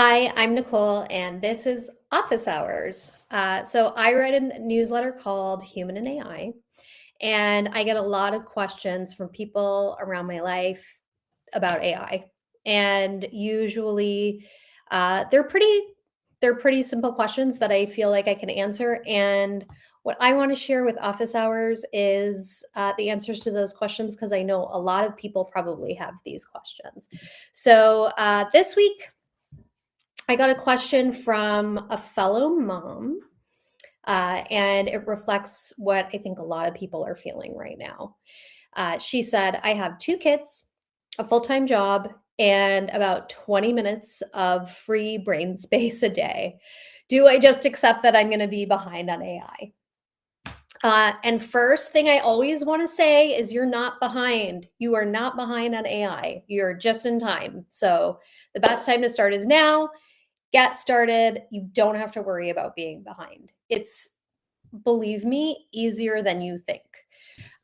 Hi, I'm Nicole, and this is Office Hours. So I write a newsletter called Human and AI, and I get a lot of questions from people around my life about AI. And usually, they're pretty simple questions that I feel like I can answer. And what I want to share with Office Hours is the answers to those questions because I know a lot of people probably have these questions. So this week. I got a question from a fellow mom, and it reflects what I think a lot of people are feeling right now. She said, I have two kids, a full time job, and about 20 minutes of free brain space a day. Do I just accept that I'm going to be behind on AI? And first thing I always want to say is you're not behind. You are not behind on AI. You're just in time. So the best time to start is now. Get started. You don't have to worry about being behind. It's, believe me, easier than you think.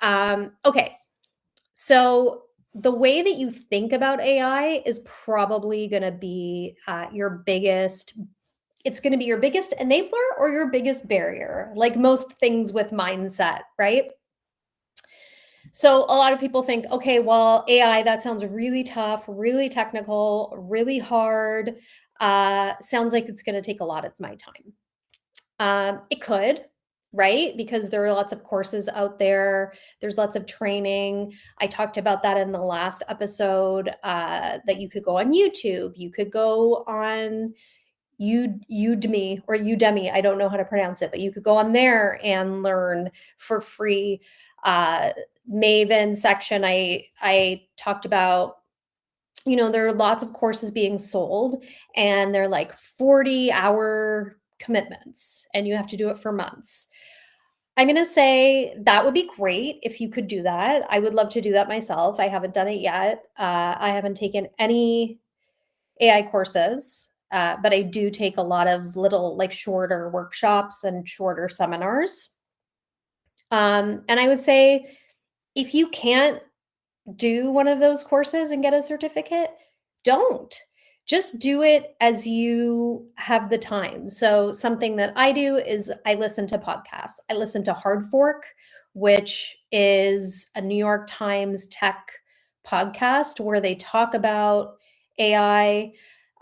Okay, so the way that you think about AI is probably going to be it's going to be your biggest enabler or your biggest barrier, like most things with mindset, right? So a lot of people think, okay, well, AI, that sounds really tough, really technical, really hard. Sounds like it's going to take a lot of my time. It could, right? Because there are lots of courses out there. There's lots of training. I talked about that in the last episode, that you could go on YouTube. You could go on Udemy or Udemy. I don't know how to pronounce it, but you could go on there and learn for free. Maven section, I talked about, there are lots of courses being sold and they're like 40-hour commitments and you have to do it for months. I'm going to say that would be great if you could do that. I would love to do that myself. I haven't done it yet. I haven't taken any AI courses, but I do take a lot of little, like, shorter workshops and shorter seminars. And I would say if you can't do one of those courses and get a certificate, don't. Just do it as you have the time. So, something that I do is I listen to podcasts. I listen to Hard Fork, which is a New York Times tech podcast where they talk about AI.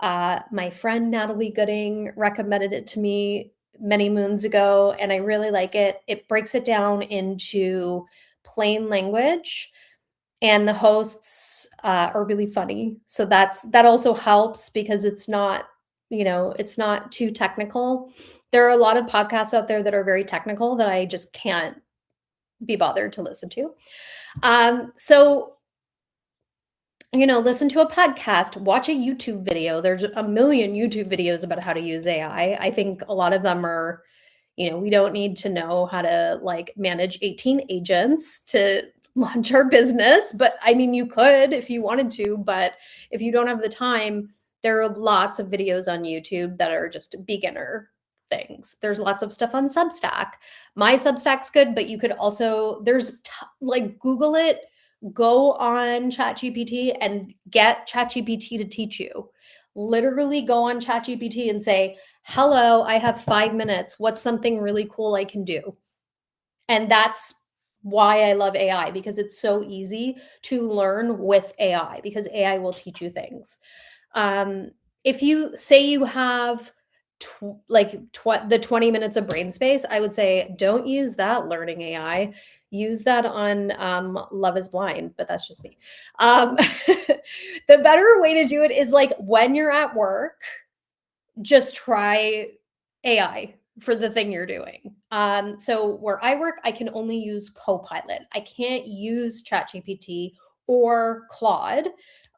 My friend Natalie Gooding recommended it to me many moons ago, and I really like it. It breaks it down into plain language and the hosts are really funny. So that also helps because it's not too technical. There are a lot of podcasts out there that are very technical that I just can't be bothered to listen to. So listen to a podcast, watch a YouTube video. There's a million YouTube videos about how to use AI. I think a lot of them are, we don't need to know how to, like, manage 18 agents to launch our business, but I mean, you could if you wanted to, but if you don't have the time, there are lots of videos on YouTube that are just beginner things. There's lots of stuff on Substack. My Substack's good, but you could also, like, Google it, go on ChatGPT and get ChatGPT to teach you. Literally go on ChatGPT and say, hello, I have 5 minutes. What's something really cool I can do? And that's why I love AI, because it's so easy to learn with AI, because AI will teach you things. If you say you have the 20 minutes of brain space, I would say don't use that learning AI. Use that on Love is Blind, but that's just me. The better way to do it is, like, when you're at work, just try AI for the thing you're doing. So where I work, I can only use Copilot. I can't use ChatGPT or Claude,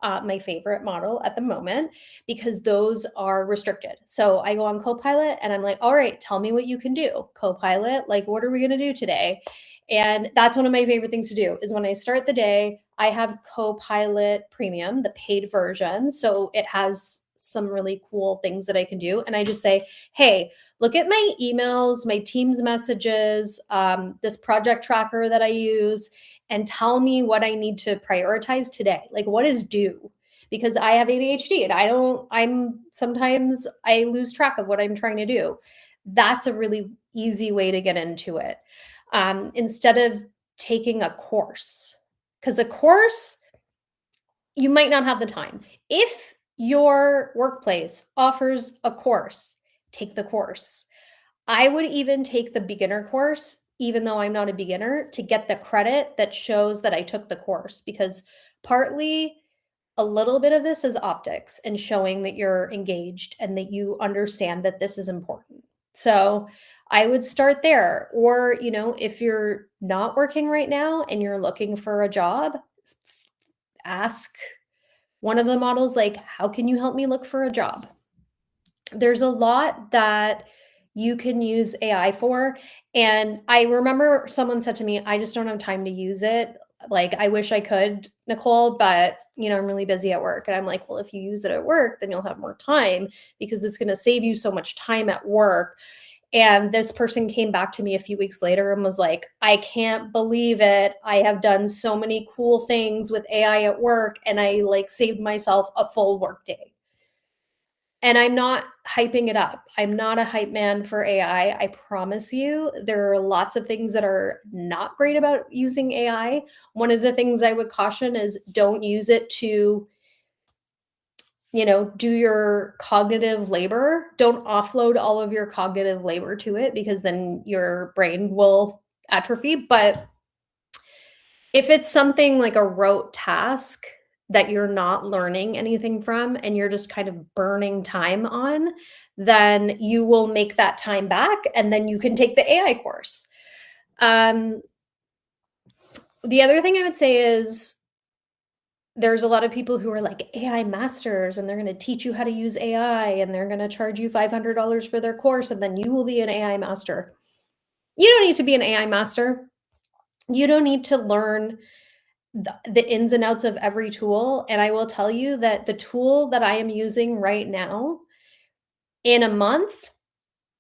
my favorite model at the moment, because those are restricted. So I go on Copilot and I'm like, all right, tell me what you can do. Copilot, like, what are we going to do today? And that's one of my favorite things to do is when I start the day, I have Copilot Premium, the paid version. So it has some really cool things that I can do. And I just say, hey, look at my emails, my Teams messages, this project tracker that I use, and tell me what I need to prioritize today. Like, what is due? because I have ADHD and sometimes I lose track of what I'm trying to do. That's a really easy way to get into it. Instead of taking a course, because a course, you might not have the time. If your workplace offers a course, take the course. I would even take the beginner course, even though I'm not a beginner, to get the credit that shows that I took the course, because partly a little bit of this is optics and showing that you're engaged and that you understand that this is important. So I would start there. Or, if you're not working right now and you're looking for a job, ask one of the models, like, how can you help me look for a job? There's a lot that you can use AI for. And I remember someone said to me, I just don't have time to use it. Like, I wish I could, Nicole, but I'm really busy at work. And I'm like, well, if you use it at work, then you'll have more time, because it's going to save you so much time at work. And this person came back to me a few weeks later and was like, I can't believe it. I have done so many cool things with AI at work, and I saved myself a full workday. And I'm not hyping it up. I'm not a hype man for AI. I promise you, there are lots of things that are not great about using AI. One of the things I would caution is don't use it to, do your cognitive labor. Don't offload all of your cognitive labor to it, because then your brain will atrophy. But if it's something like a rote task that you're not learning anything from and you're just kind of burning time on, then you will make that time back and then you can take the AI course. The other thing I would say is there's a lot of people who are like AI masters, and they're going to teach you how to use AI, and they're going to charge you $500 for their course, and then you will be an AI master. You don't need to be an AI master. You don't need to learn the ins and outs of every tool. And I will tell you that the tool that I am using right now, in a month,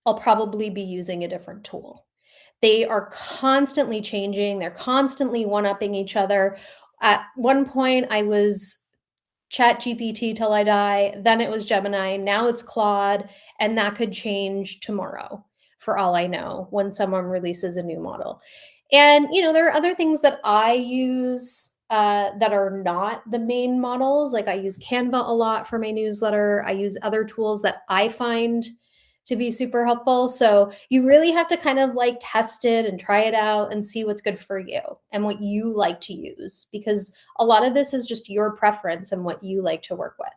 I'll probably be using a different tool. They are constantly changing. They're constantly one-upping each other. At one point, I was ChatGPT till I die. Then it was Gemini. Now it's Claude. And that could change tomorrow, for all I know, when someone releases a new model. And, there are other things that I use that are not the main models. Like, I use Canva a lot for my newsletter. I use other tools that I find to be super helpful. So you really have to kind of test it and try it out and see what's good for you and what you like to use, because a lot of this is just your preference and what you like to work with.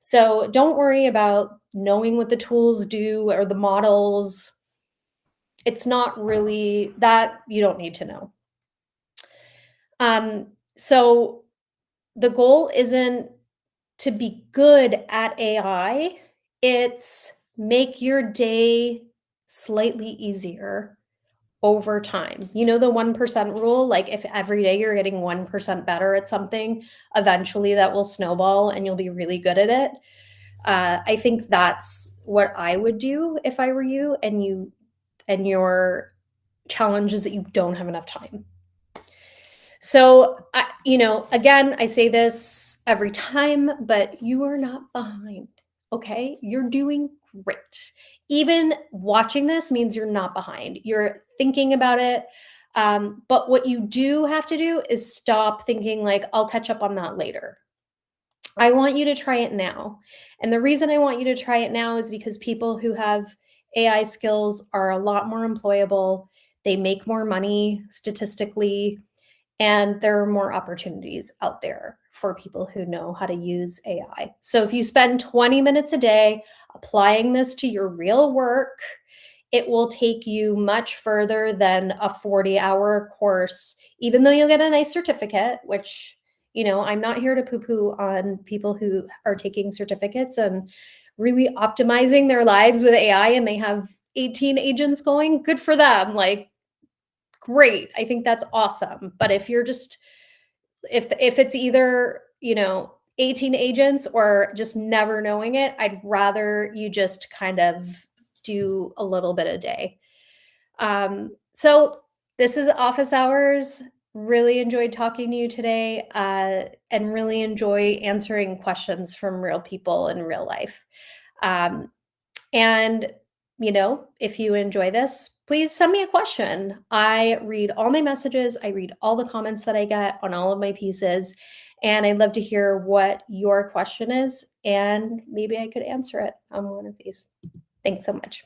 So don't worry about knowing what the tools do or the models. It's not really that. You don't need to know. So the goal isn't to be good at AI. It's make your day slightly easier over time. The 1% rule, if every day you're getting 1% better at something, eventually that will snowball and you'll be really good at it. I think that's what I would do if I were you, and your challenge is that you don't have enough time. So, again, I say this every time, but you are not behind, okay? You're doing great. Even watching this means you're not behind. You're thinking about it. But what you do have to do is stop thinking I'll catch up on that later. I want you to try it now. And the reason I want you to try it now is because people who have AI skills are a lot more employable. They make more money statistically. And there are more opportunities out there for people who know how to use AI. So if you spend 20 minutes a day applying this to your real work, it will take you much further than a 40-hour course, even though you'll get a nice certificate, which, I'm not here to poo-poo on people who are taking certificates and really optimizing their lives with AI, and they have 18 agents going. Good for them. Great. I think that's awesome. But if you're just, if it's either, 18 agents or just never knowing it, I'd rather you just kind of do a little bit a day. So this is office hours Really enjoyed talking to you today, and really enjoy answering questions from real people in real life. Um, and, if you enjoy this, please send me a question. I read all my messages, I read all the comments that I get on all of my pieces, and I'd love to hear what your question is, and maybe I could answer it on one of these. Thanks so much.